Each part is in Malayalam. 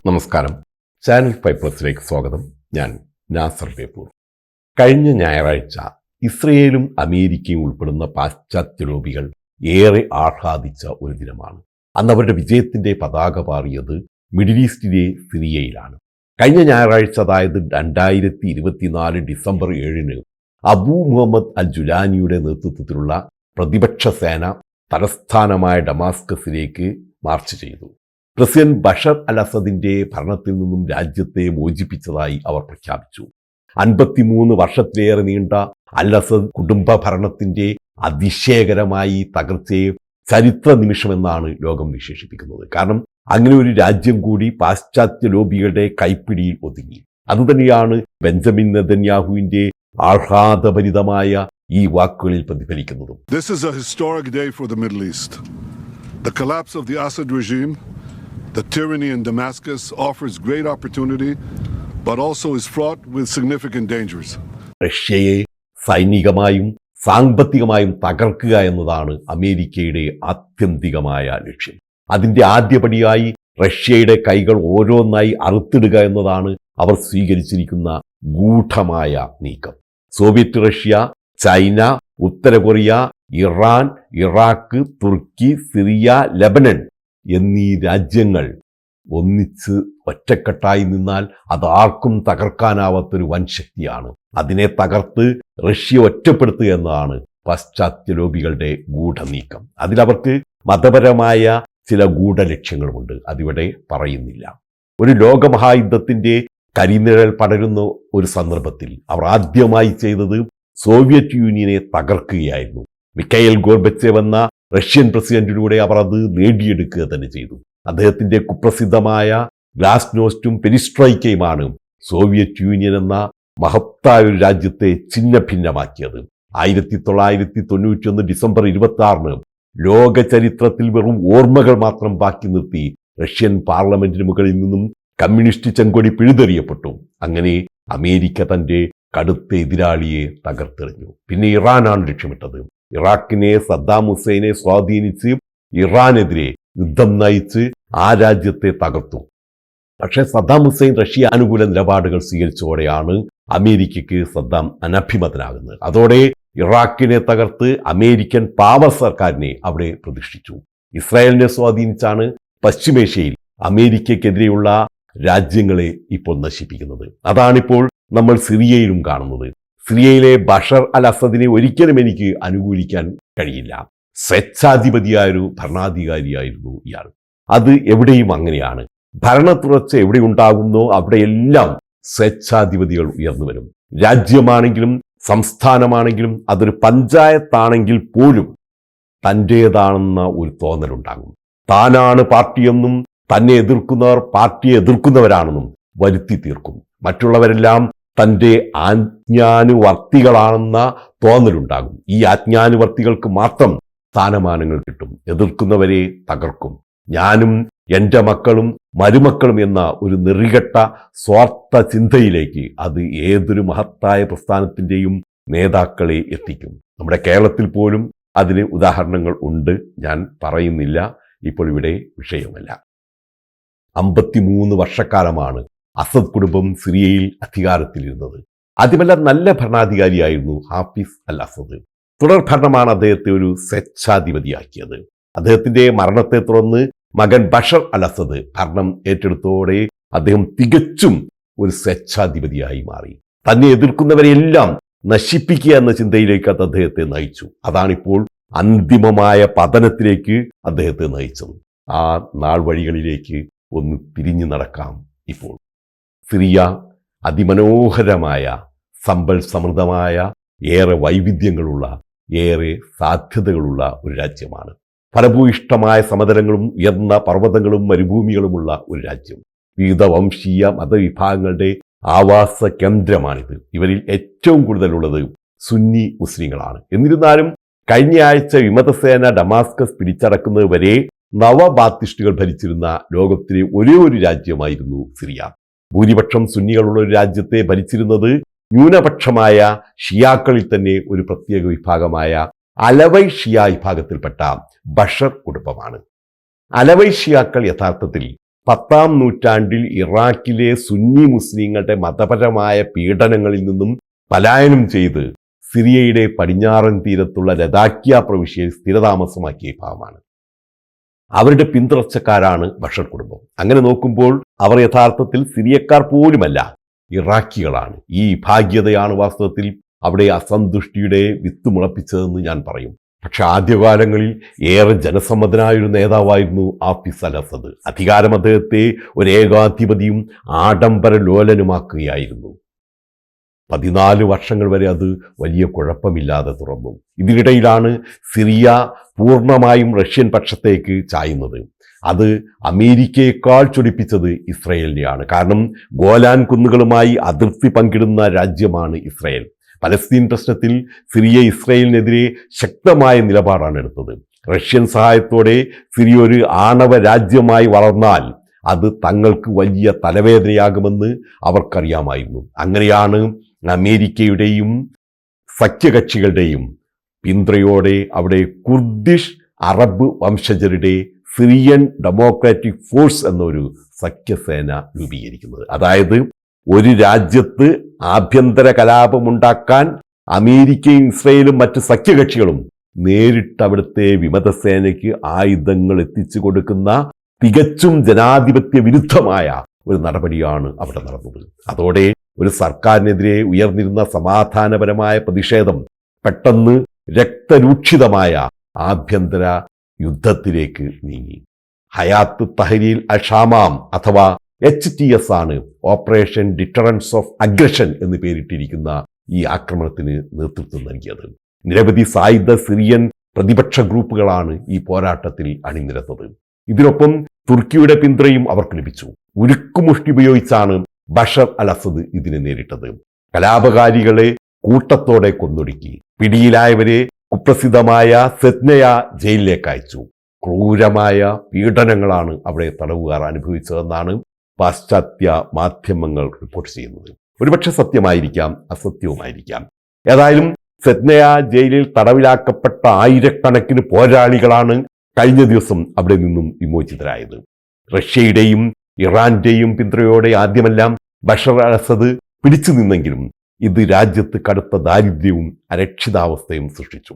നമസ്കാരം. ചാനൽ 5+ലേക്ക് സ്വാഗതം. ഞാൻ നാസർ ബേപ്പൂർ. കഴിഞ്ഞ ഞായറാഴ്ച ഇസ്രയേലും അമേരിക്കയും ഉൾപ്പെടുന്ന പാശ്ചാത്യ ലോബികൾ ഏറെ ആഹ്ലാദിച്ച ഒരു ദിനമാണ്. അന്ന് അവരുടെ വിജയത്തിന്റെ പതാക പാറിയത് മിഡിൽ ഈസ്റ്റിലെ സിറിയയിലാണ്. കഴിഞ്ഞ ഞായറാഴ്ച, അതായത് 2024 ഡിസംബർ 7 അബൂ മുഹമ്മദ് അൽ ജുലാനിയുടെ നേതൃത്വത്തിലുള്ള പ്രതിപക്ഷ സേന തലസ്ഥാനമായ ഡമാസ്കസിലേക്ക് മാർച്ച് ചെയ്തു. പ്രസിഡന്റ് ബഷർ അൽ അസദിന്റെ ഭരണത്തിൽ നിന്നും രാജ്യത്തെ മോചിപ്പിച്ചതായി അവർ പ്രഖ്യാപിച്ചു. 53 വർഷത്തിലേറെ നീണ്ട അൽ അസദ് കുടുംബ ഭരണത്തിന്റെ അതിശയകരമായി തകർച്ചയെ ചരിത്ര നിമിഷമെന്നാണ് ലോകം വിശേഷിപ്പിക്കുന്നത്. കാരണം അങ്ങനെ ഒരു രാജ്യം കൂടി പാശ്ചാത്യ ലോബികളുടെ കൈപ്പിടിയിൽ ഒതുങ്ങി. അതുതന്നെയാണ് ബെഞ്ചമിൻ നെതന്യാഹുവിന്റെ ആഹ്ലാദഭരിതമായ ഈ വാക്കുകളിൽ പ്രതിഫലിക്കുന്നതും. This is a historic day for the Middle East. The collapse of the Assad regime, the tyranny in Damascus offers great opportunity, but also is fraught with significant dangers. റഷ്യയെ സൈനികമായും സാമ്പത്തികമായും തകർക്കുക എന്നതാണ് അമേരിക്കയുടെ ആത്യന്തികമായ ലക്ഷ്യം. അതിന്റെ ആദ്യപടിയായി റഷ്യയുടെ കൈകൾ ഓരോന്നായി അറുത്തിടുക എന്നതാണ് അവർ സ്വീകരിച്ചിരിക്കുന്ന ഗൂഢമായ നീക്കം. സോവിയറ്റ് റഷ്യ, ചൈന, ഉത്തര കൊറിയ, ഇറാൻ, ഇറാഖ്, തുർക്കി, സിറിയ, ലെബനൻ എന്നീ രാജ്യങ്ങൾ ഒന്നിച്ച് ഒറ്റക്കെട്ടായി നിന്നാൽ അത് ആർക്കും തകർക്കാനാവാത്തൊരു വൻ ശക്തിയാണ്. അതിനെ തകർത്ത് റഷ്യ ഒറ്റപ്പെടുത്തുക എന്നതാണ് പാശ്ചാത്യ ലോബികളുടെ ഗൂഢനീക്കം. അതിലവർക്ക് മതപരമായ ചില ഗൂഢലക്ഷ്യങ്ങളുമുണ്ട്. അതിവിടെ പറയുന്നില്ല. ഒരു ലോകമഹായുദ്ധത്തിന്റെ കരിനിഴൽ പടരുന്ന ഒരു സന്ദർഭത്തിൽ അവർ ആദ്യമായി ചെയ്തത് സോവിയറ്റ് യൂണിയനെ തകർക്കുകയായിരുന്നു. മിഖായിൽ ഗോർബച്ചേവ് എന്ന റഷ്യൻ പ്രസിഡന്റിലൂടെ അവർ അത് നേടിയെടുക്കുക തന്നെ ചെയ്തു. അദ്ദേഹത്തിന്റെ കുപ്രസിദ്ധമായ ഗ്ലാസ്നോസ്റ്റും പെരിസ്ട്രോയ്ക്കയുമാണ് സോവിയറ്റ് യൂണിയൻ എന്ന മഹത്തായ ഒരു രാജ്യത്തെ ഛിന്ന ഭിന്നമാക്കിയത്. 1991 ഡിസംബർ 26 ലോക ചരിത്രത്തിൽ വെറും ഓർമ്മകൾ മാത്രം ബാക്കി നിർത്തി റഷ്യൻ പാർലമെന്റിന് മുകളിൽ നിന്നും കമ്മ്യൂണിസ്റ്റ് ചെങ്കൊടി പിഴുതെറിയപ്പെട്ടു. അങ്ങനെ അമേരിക്ക തന്റെ കടുത്ത എതിരാളിയെ തകർത്തെറിഞ്ഞു. പിന്നെ ഇറാനാണ് ലക്ഷ്യമിട്ടത്. ഇറാഖിനെ സദ്ദാം ഹുസൈനെ സ്വാധീനിച്ച് ഇറാനെതിരെ യുദ്ധം നയിച്ച് ആ രാജ്യത്തെ തകർത്തു. പക്ഷേ സദ്ദാം ഹുസൈൻ റഷ്യ അനുകൂല നിലപാടുകൾ സ്വീകരിച്ചതോടെയാണ് അമേരിക്കയ്ക്ക് സദ്ദാം അനഭിമതനാകുന്നത്. അതോടെ ഇറാഖിനെ തകർത്ത് അമേരിക്കൻ പാവർ സർക്കാരിനെ അവിടെ പ്രതിഷ്ഠിച്ചു. ഇസ്രായേലിനെ സ്വാധീനിച്ചാണ് പശ്ചിമേഷ്യയിൽ അമേരിക്കയ്ക്കെതിരെയുള്ള രാജ്യങ്ങളെ ഇപ്പോൾ നശിപ്പിക്കുന്നത്. അതാണിപ്പോൾ നമ്മൾ സിറിയയിലും കാണുന്നത്. സിറിയയിലെ ബഷർ അൽ അസദിനെ ഒരിക്കലും എനിക്ക് അനുകൂലിക്കാൻ കഴിയില്ല. സ്വേച്ഛാധിപതിയായൊരു ഭരണാധികാരിയായിരുന്നു ഇയാൾ. അത് എവിടെയും അങ്ങനെയാണ്. ഭരണ തുടർച്ച എവിടെ ഉണ്ടാകുന്നോ അവിടെയെല്ലാം സ്വേച്ഛാധിപതികൾ ഉയർന്നു വരും. രാജ്യമാണെങ്കിലും സംസ്ഥാനമാണെങ്കിലും അതൊരു പഞ്ചായത്താണെങ്കിൽ പോലും തൻ്റേതാണെന്ന ഒരു തോന്നലുണ്ടാകും. താനാണ് പാർട്ടിയെന്നും തന്നെ എതിർക്കുന്നവർ പാർട്ടിയെ എതിർക്കുന്നവരാണെന്നും വരുത്തി തീർക്കും. മറ്റുള്ളവരെല്ലാം തൻ്റെ ആജ്ഞാനുവർത്തികളാണെന്ന തോന്നലുണ്ടാകും. ഈ ആജ്ഞാനുവർത്തികൾക്ക് മാത്രം സ്ഥാനമാനങ്ങൾ കിട്ടും. എതിർക്കുന്നവരെ തകർക്കും. ഞാനും എൻ്റെ മക്കളും മരുമക്കളും എന്ന ഒരു നെറികെട്ട സ്വാർത്ഥ ചിന്തയിലേക്ക് അത് ഏതൊരു മഹത്തായ പ്രസ്ഥാനത്തിൻ്റെയും നേതാക്കളെ എത്തിക്കും. നമ്മുടെ കേരളത്തിൽ പോലും അതിന് ഉദാഹരണങ്ങൾ ഉണ്ട്. ഞാൻ പറയുന്നില്ല, ഇപ്പോൾ ഇവിടെ വിഷയമല്ല. 53 വർഷക്കാലമാണ് അസദ് കുടുംബം സിറിയയിൽ അധികാരത്തിലിരുന്നത്. ആദ്യമെല്ലാം നല്ല ഭരണാധികാരിയായിരുന്നു ഹാഫിസ് അൽ അസദ്. തുടർ ഭരണമാണ് അദ്ദേഹത്തെ ഒരു സ്വേച്ഛാധിപതിയാക്കിയത്. അദ്ദേഹത്തിന്റെ മരണത്തെ തുടർന്ന് മകൻ ബഷർ അൽ അസദ് ഭരണം ഏറ്റെടുത്തോടെ അദ്ദേഹം തികച്ചും ഒരു സ്വേച്ഛാധിപതിയായി മാറി. തന്നെ എതിർക്കുന്നവരെല്ലാം നശിപ്പിക്കുക എന്ന ചിന്തയിലേക്ക് അത് അദ്ദേഹത്തെ നയിച്ചു. അതാണിപ്പോൾ അന്തിമമായ പതനത്തിലേക്ക് അദ്ദേഹത്തെ നയിച്ചത്. ആ നാൾ വഴികളിലേക്ക് ഒന്ന് തിരിഞ്ഞു നടക്കാം. ഇപ്പോൾ സിറിയ അതിമനോഹരമായ സമ്പൽ സമൃദ്ധമായ ഏറെ വൈവിധ്യങ്ങളുള്ള ഏറെ സാധ്യതകളുള്ള ഒരു രാജ്യമാണ്. ഫലഭൂയിഷ്ടമായ സമതലങ്ങളും ഉയർന്ന പർവ്വതങ്ങളും മരുഭൂമികളുമുള്ള ഒരു രാജ്യം. വിവിധ വംശീയ മതവിഭാഗങ്ങളുടെ ആവാസ കേന്ദ്രമാണിത്. ഇവരിൽ ഏറ്റവും കൂടുതലുള്ളത് സുന്നി മുസ്ലിങ്ങളാണ്. എന്നിരുന്നാലും കഴിഞ്ഞ ആഴ്ച വിമതസേന ഡമാസ്കസ് പിടിച്ചടക്കുന്നത് വരെ നവബാത്തിസ്റ്റുകൾ ഭരിച്ചിരുന്ന ലോകത്തിലെ ഒരേ ഒരു രാജ്യമായിരുന്നു സിറിയ. ഭൂരിപക്ഷം സുന്നികളുള്ള ഒരു രാജ്യത്തെ ഭരിച്ചിരുന്നത് ന്യൂനപക്ഷമായ ഷിയാക്കളിൽ തന്നെ ഒരു പ്രത്യേക വിഭാഗമായ അലവൈ ഷിയ വിഭാഗത്തിൽപ്പെട്ട ബഷർ കുടുംബമാണ്. അലവൈ ഷിയാക്കൾ യഥാർത്ഥത്തിൽ 10-ാം നൂറ്റാണ്ടിൽ ഇറാഖിലെ സുന്നി മുസ്ലിങ്ങളുടെ മതപരമായ പീഡനങ്ങളിൽ നിന്നും പലായനം ചെയ്ത് സിറിയയുടെ പടിഞ്ഞാറൻ തീരത്തുള്ള ലദാക്കിയ പ്രവിശ്യയിൽ സ്ഥിരതാമസമാക്കിയ ഭാഗമാണ്. അവരുടെ പിന്തുടർച്ചക്കാരാണ് ബഷർ കുടുംബം. അങ്ങനെ നോക്കുമ്പോൾ അവർ യഥാർത്ഥത്തിൽ സിറിയക്കാർ പോലുമല്ല, ഇറാഖികളാണ്. ഈ ഭാഗ്യതയാണ് വാസ്തവത്തിൽ അവിടെ അസന്തുഷ്ടിയുടെ വിത്ത് മുളപ്പിച്ചതെന്ന് ഞാൻ പറയും. പക്ഷെ ആദ്യകാലങ്ങളിൽ ഏറെ ജനസമ്മതനായൊരു നേതാവായിരുന്നു ഹാഫിസ് അൽ അസദ്. അധികാരം അദ്ദേഹത്തെ ഒരു ഏകാധിപതിയും ആഡംബര ലോലനുമാക്കുകയായിരുന്നു. 14 വർഷങ്ങൾ വരെ അത് വലിയ കുഴപ്പമില്ലാതെ തുടർന്നു. ഇതിനിടയിലാണ് സിറിയ പൂർണ്ണമായും റഷ്യൻ പക്ഷത്തേക്ക് ചായുന്നത്. അത് അമേരിക്കയേക്കാൾ ചൊടിപ്പിച്ചത് ഇസ്രയേലിനെയാണ്. കാരണം ഗോലാൻ കുന്നുകളുമായി അതിർത്തി പങ്കിടുന്ന രാജ്യമാണ് ഇസ്രയേൽ. പലസ്തീൻ പ്രശ്നത്തിൽ സിറിയ ഇസ്രയേലിനെതിരെ ശക്തമായ നിലപാടാണ് എടുത്തത്. റഷ്യൻ സഹായത്തോടെ സിറിയ ഒരു ആണവ രാജ്യമായി വളർന്നാൽ അത് തങ്ങൾക്ക് വലിയ തലവേദനയാകുമെന്ന് അവർക്കറിയാമായിരുന്നു. അങ്ങനെയാണ് അമേരിക്കയുടെയും സഖ്യകക്ഷികളുടെയും പിന്തുണയോടെ അവിടെ കുർദിഷ് അറബ് വംശജരുടെ സിറിയൻ ഡെമോക്രാറ്റിക് ഫോഴ്സ് എന്നൊരു സഖ്യസേന രൂപീകരിക്കുന്നത്. അതായത് ഒരു രാജ്യത്ത് ആഭ്യന്തര കലാപമുണ്ടാക്കാൻ അമേരിക്കയും ഇസ്രയേലും മറ്റ് സഖ്യകക്ഷികളും നേരിട്ട് അവിടുത്തെ വിമതസേനയ്ക്ക് ആയുധങ്ങൾ എത്തിച്ചു കൊടുക്കുന്ന തികച്ചും ജനാധിപത്യ വിരുദ്ധമായ ഒരു നടപടിയാണ് അവിടെ നടന്നത്. അതോടെ ഒരു സർക്കാരിനെതിരെ ഉയർന്നിരുന്ന സമാധാനപരമായ പ്രതിഷേധം പെട്ടെന്ന് രക്തരൂക്ഷിതമായ ആഭ്യന്തര യുദ്ധത്തിലേക്ക് നീങ്ങി. ഹയാത്ത് തഹരീൽ അൽ-ഷാമാം അഥവാ HTS ആണ് ഓപ്പറേഷൻ ഡിറ്ററൻസ് ഓഫ് അഗ്രഷൻ എന്ന് പേരിട്ടിരിക്കുന്ന ഈ ആക്രമണത്തിന് നേതൃത്വം നൽകിയത്. നിരവധി സായുധ സിറിയൻ പ്രതിപക്ഷ ഗ്രൂപ്പുകളാണ് ഈ പോരാട്ടത്തിൽ അണിനിരത്തത്. ഇതിനൊപ്പം തുർക്കിയുടെ പിന്തുണയും അവർക്ക് ലഭിച്ചു. ഉരുക്കുമുഷ്ടി ഉപയോഗിച്ചാണ് ബഷർ അൽ അസദ് ഇതിനെ നേരിട്ടത്. കലാപകാരികളെ കൂട്ടത്തോടെ കൊന്നൊടുക്കി. പിടിയിലായവരെ കുപ്രസിദ്ധമായ സെത്നയ ജയിലിലേക്ക് അയച്ചു. ക്രൂരമായ പീഡനങ്ങളാണ് അവിടെ തടവുകാർ അനുഭവിച്ചതെന്നാണ് പാശ്ചാത്യ മാധ്യമങ്ങൾ റിപ്പോർട്ട് ചെയ്യുന്നത്. ഒരുപക്ഷെ സത്യമായിരിക്കാം, അസത്യവുമായിരിക്കാം. ഏതായാലും സെത്നയ ജയിലിൽ തടവിലാക്കപ്പെട്ട ആയിരക്കണക്കിന് പോരാളികളാണ് കഴിഞ്ഞ ദിവസം അവിടെ നിന്നും വിമോചിതരായത്. റഷ്യയുടെയും ഇറാന്റെയും പിന്തുണയോടെ ആദ്യമെല്ലാം ബഷർ അൽ അസദ് പിടിച്ചു നിന്നെങ്കിലും ഇത് രാജ്യത്ത് കടുത്ത ദാരിദ്ര്യവും അരക്ഷിതാവസ്ഥയും സൃഷ്ടിച്ചു.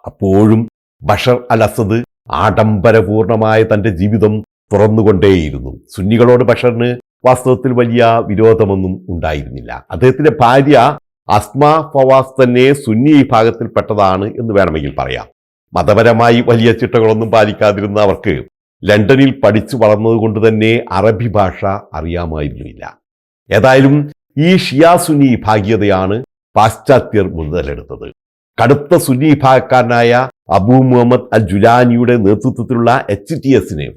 അപ്പോഴും ബഷർ അൽ അസദ് ആഡംബരപൂർണമായ തന്റെ ജീവിതം തുറന്നുകൊണ്ടേയിരുന്നു. സുന്നികളോട് ബഷറിന് വാസ്തവത്തിൽ വലിയ വിരോധമൊന്നും ഉണ്ടായിരുന്നില്ല. അദ്ദേഹത്തിന്റെ ഭാര്യ അസ്മ ഫവാസ് തന്നെ സുന്നി വിഭാഗത്തിൽപ്പെട്ടതാണ് എന്ന് വേണമെങ്കിൽ പറയാം. മതപരമായി വലിയ ചിട്ടകളൊന്നും പാലിക്കാതിരുന്ന അവർക്ക് ലണ്ടനിൽ പഠിച്ചു വളർന്നതുകൊണ്ട് തന്നെ അറബി ഭാഷ അറിയാമായിരുന്നില്ല. ഏതായാലും ഈ ഷിയാ സുന്നി ഭാഗ്യതയാണ് പാശ്ചാത്യർ മുതലെടുത്തത്. കടുത്ത സുന്നി വിഭാഗക്കാരനായ അബൂ മുഹമ്മദ് അൽ ജുലാനിയുടെ നേതൃത്വത്തിലുള്ള HTSന്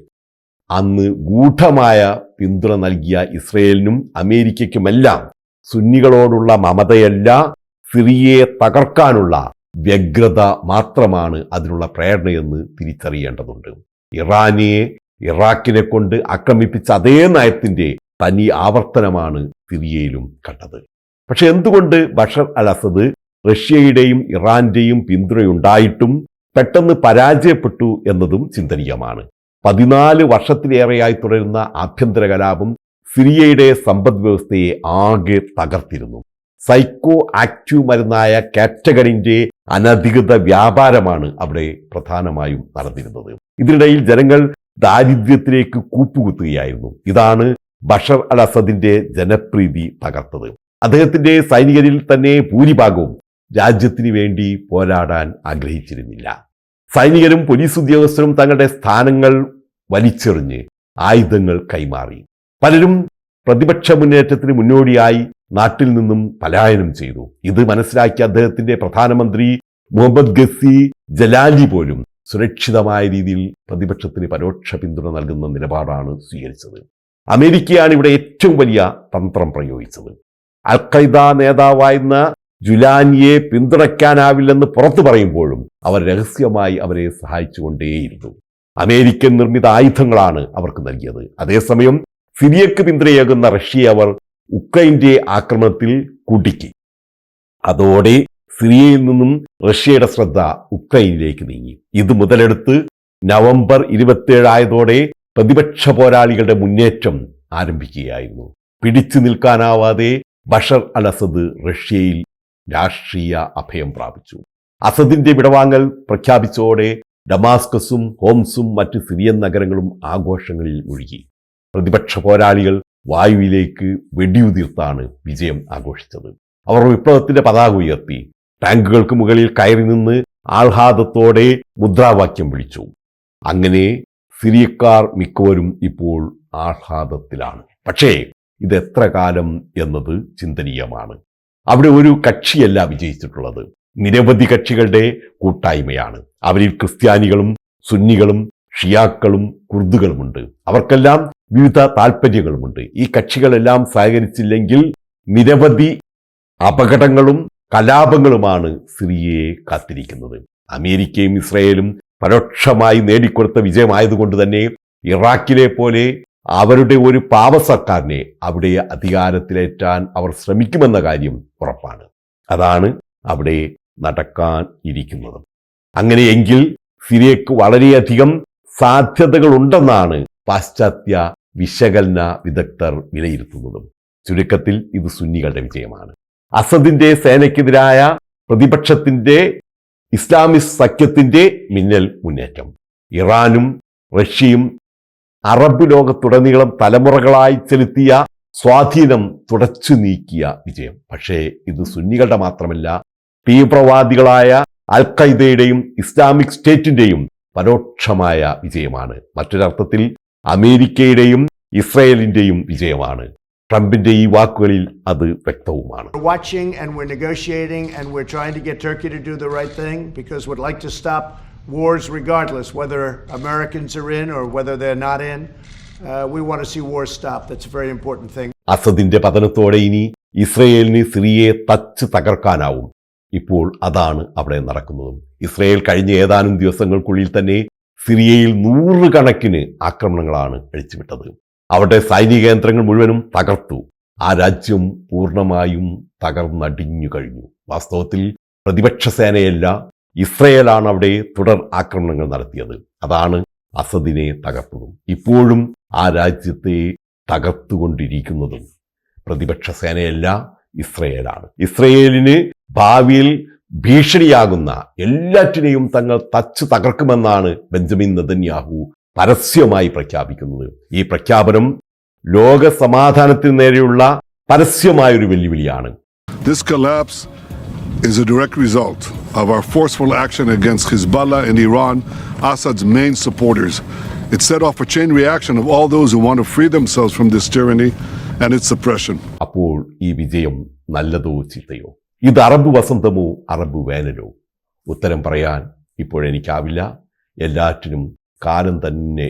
അന്ന് ഗൂഢമായ പിന്തുണ നൽകിയ ഇസ്രയേലിനും അമേരിക്കയ്ക്കുമെല്ലാം സുന്നികളോടുള്ള മമതയല്ല, സിറിയയെ തകർക്കാനുള്ള വ്യഗ്രത മാത്രമാണ് അതിനുള്ള പ്രേരണയെന്ന് തിരിച്ചറിയേണ്ടതുണ്ട്. ഇറാഖിനെ കൊണ്ട് ആക്രമിപ്പിച്ച അതേ നയത്തിന്റെ തനി ആവർത്തനമാണ് സിറിയയിലും കണ്ടത്. പക്ഷെ എന്തുകൊണ്ട് ബഷർ അൽ അസദ് റഷ്യയുടെയും ഇറാന്റെയും പിന്തുണയുണ്ടായിട്ടും പെട്ടെന്ന് പരാജയപ്പെട്ടു എന്നതും ചിന്തനീയമാണ്. 14 വർഷത്തിലേറെയായി തുടരുന്ന ആഭ്യന്തര കലാപം സിറിയയുടെ സമ്പദ് വ്യവസ്ഥയെ ആകെ തകർത്തിരുന്നു. സൈക്കോ ആക്റ്റീവ് മരുന്നായ കാറ്റഗണിന്റെ അനധികൃത വ്യാപാരമാണ് അവിടെ പ്രധാനമായും നടന്നിരുന്നത്. ഇതിനിടയിൽ ജനങ്ങൾ ദാരിദ്ര്യത്തിലേക്ക് കൂപ്പുകുത്തുകയായിരുന്നു. ഇതാണ് ബഷർ അൽ അസദിന്റെ ജനപ്രീതി തകർത്തത്. അദ്ദേഹത്തിന്റെ സൈനികരിൽ തന്നെ ഭൂരിഭാഗവും രാജ്യത്തിന് വേണ്ടി പോരാടാൻ ആഗ്രഹിച്ചിരുന്നില്ല. സൈനികരും പോലീസ് ഉദ്യോഗസ്ഥരും തങ്ങളുടെ സ്ഥാനങ്ങൾ വലിച്ചെറിഞ്ഞ് ആയുധങ്ങൾ കൈമാറി. പലരും പ്രതിപക്ഷ മുന്നേറ്റത്തിന് മുന്നോടിയായി നാട്ടിൽ നിന്നും പലായനം ചെയ്തു. ഇത് മനസ്സിലാക്കിയ അദ്ദേഹത്തിന്റെ പ്രധാനമന്ത്രി മുഹമ്മദ് ഗസി ജലാലി പോലും സുരക്ഷിതമായ രീതിയിൽ പ്രതിപക്ഷത്തിന് പരോക്ഷ പിന്തുണ നൽകുന്ന നിലപാടാണ് സ്വീകരിച്ചത്. അമേരിക്കയാണ് ഇവിടെ ഏറ്റവും വലിയ തന്ത്രം പ്രയോഗിച്ചത്. അൽ ഖൈദ നേതാവായിരുന്ന ജുലാനിയെ പിന്തുണയ്ക്കാനാവില്ലെന്ന് പുറത്തു പറയുമ്പോഴും അവർ രഹസ്യമായി അവരെ സഹായിച്ചുകൊണ്ടേയിരുന്നു. അമേരിക്കൻ നിർമ്മിത ആയുധങ്ങളാണ് അവർക്ക് നൽകിയത്. അതേസമയം സിറിയക്ക് പിന്തുണയേകുന്ന റഷ്യയെ അവർ ഉക്രൈന്റെ ആക്രമണത്തിൽ കുടുക്കി. അതോടെ സിറിയയിൽ നിന്നും റഷ്യയുടെ ശ്രദ്ധ ഉക്രൈനിലേക്ക് നീങ്ങി. ഇത് മുതലെടുത്ത് നവംബർ 27 ആയതോടെ പ്രതിപക്ഷ പോരാളികളുടെ മുന്നേറ്റം ആരംഭിക്കുകയായിരുന്നു. പിടിച്ചു നിൽക്കാനാവാതെ ബഷർ അൽ അസദ് റഷ്യയിൽ രാഷ്ട്രീയ അഭയം പ്രാപിച്ചു. അസദിന്റെ വിടവാങ്ങൽ പ്രഖ്യാപിച്ചതോടെ ഡമാസ്കസും ഹോംസും മറ്റ് സിറിയൻ നഗരങ്ങളും ആഘോഷങ്ങളിൽ മുഴുകി. പ്രതിപക്ഷ പോരാളികൾ വായുവിലേക്ക് വെടിയുതിർത്താണ് വിജയം ആഘോഷിച്ചത്. അവർ വിപ്ലവത്തിന്റെ പതാക ഉയർത്തി, ടാങ്കുകൾക്ക് മുകളിൽ കയറി നിന്ന് ആഹ്ലാദത്തോടെ മുദ്രാവാക്യം വിളിച്ചു. അങ്ങനെ സിറിയക്കാർ മിക്കവരും ഇപ്പോൾ ആഹ്ലാദത്തിലാണ്. പക്ഷേ ഇത് എത്ര കാലം എന്നത് ചിന്തനീയമാണ്. അവിടെ ഒരു കക്ഷിയല്ല വിജയിച്ചിട്ടുള്ളത്, നിരവധി കക്ഷികളുടെ കൂട്ടായ്മയാണ്. അവരിൽ ക്രിസ്ത്യാനികളും സുന്നികളും ഷിയാക്കളും കുർദുകളുമുണ്ട്. അവർക്കെല്ലാം വിവിധ താൽപ്പര്യങ്ങളുമുണ്ട്. ഈ കക്ഷികളെല്ലാം സഹകരിച്ചില്ലെങ്കിൽ നിരവധി അപകടങ്ങളും കലാപങ്ങളുമാണ് സിറിയയെ കാത്തിരിക്കുന്നത്. അമേരിക്കയും ഇസ്രയേലും പരോക്ഷമായി നേടിക്കൊടുത്ത വിജയമായതുകൊണ്ട് തന്നെ ഇറാഖിലെ പോലെ അവരുടെ ഒരു പാവ സർക്കാരിനെ അവിടെ അധികാരത്തിലേറ്റാൻ അവർ ശ്രമിക്കുമെന്ന കാര്യം ഉറപ്പാണ്. അതാണ് അവിടെ നടക്കാൻ ഇരിക്കുന്നത്. അങ്ങനെയെങ്കിൽ സിറിയക്ക് വളരെയധികം സാധ്യതകളുണ്ടെന്നാണ് പാശ്ചാത്യ വിശകലന വിദഗ്ധർ വിലയിരുത്തുന്നതും. ചുരുക്കത്തിൽ ഇത് സുന്നികളുടെ വിജയമാണ്. അസദിന്റെ സേനയ്ക്കെതിരായ പ്രതിപക്ഷത്തിന്റെ ഇസ്ലാമിസ്റ്റ് സഖ്യത്തിന്റെ മിന്നൽ മുന്നേറ്റം, ഇറാനും റഷ്യയും അറബ് ലോകത്തുടനീളം തലമുറകളായി ചെലുത്തിയ സ്വാധീനം തുടച്ചു നീക്കിയ വിജയം. പക്ഷേ ഇത് സുന്നികളുടെ മാത്രമല്ല, തീവ്രവാദികളായ അൽ ഖൈദയുടെയും ഇസ്ലാമിക് സ്റ്റേറ്റിന്റെയും പരോക്ഷമായ വിജയമാണ്. മറ്റൊരർത്ഥത്തിൽ അമേരിക്കയുടെയും ഇസ്രയേലിന്റെയും വിജയമാണ്. ട്രംപിന്റെ ഈ വാക്കുകളിൽ അത് വ്യക്തവുമാണ്. We're watching and we're negotiating and we're trying to get Turkey to do the right thing because we'd like to stop wars regardless whether Americans are in or whether they're not in. We want to see wars stop. That's a very important thing. അസദിന്റെ പതനത്തോടെ ഇനി ഇസ്രയേലിന് സിറിയയെ തച്ച് തകർക്കാനാവും. ഇപ്പോൾ അതാണ് അവിടെ നടക്കുന്നതും. ഇസ്രയേൽ കഴിഞ്ഞ ഏതാനും ദിവസങ്ങൾക്കുള്ളിൽ തന്നെ സിറിയയിൽ 100 കണക്കിന് ആക്രമണങ്ങളാണ് അഴിച്ചുവിട്ടത്. അവിടെ സൈനിക കേന്ദ്രങ്ങൾ മുഴുവനും തകർത്തു. ആ രാജ്യം പൂർണ്ണമായും തകർന്നടിഞ്ഞു കഴിഞ്ഞു. വാസ്തവത്തിൽ പ്രതിപക്ഷ സേനയല്ല, ഇസ്രയേലാണ് അവിടെ തുടർ ആക്രമണങ്ങൾ നടത്തിയത്. അതാണ് അസദിനെ തകർത്തതും ഇപ്പോഴും ആ രാജ്യത്തെ തകർത്തുകൊണ്ടിരിക്കുന്നതും പ്രതിപക്ഷ സേനയല്ല, ഇസ്രയേലാണ്. ഇസ്രയേലിന് ഭാവിയിൽ ഭീഷണിയാകുന്ന എല്ലാറ്റിനെയും തങ്ങൾ തച്ച് തകർക്കുമെന്നാണ് ബെഞ്ചമിൻ നെതന്യാഹു പരസ്യമായി പ്രഖ്യാപിക്കുന്നത്. ഈ പ്രഖ്യാപനം ലോക സമാധാനത്തിന് നേരെയുള്ള പരസ്യമായൊരു വെല്ലുവിളിയാണ്. This collapse is a direct result of our forceful action against Hezbollah and Iran, Assad's main supporters. It set off a chain reaction of all those who want to free themselves from this tyranny and its oppression. അപ്പോൾ ഈ വിജയം നല്ലതോ ചീത്തയോ? ഇത് അറബ് വസന്തമോ അറബ് വേനലോ? ഉത്തരം പറയാൻ ഇപ്പോഴെനിക്കാവില്ല. എല്ലാറ്റിനും കാലം തന്നെ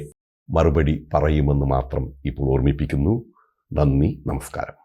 മറുപടി പറയുമെന്ന് മാത്രം ഇപ്പോൾ ഓർമ്മിപ്പിക്കുന്നു. നന്ദി, നമസ്കാരം.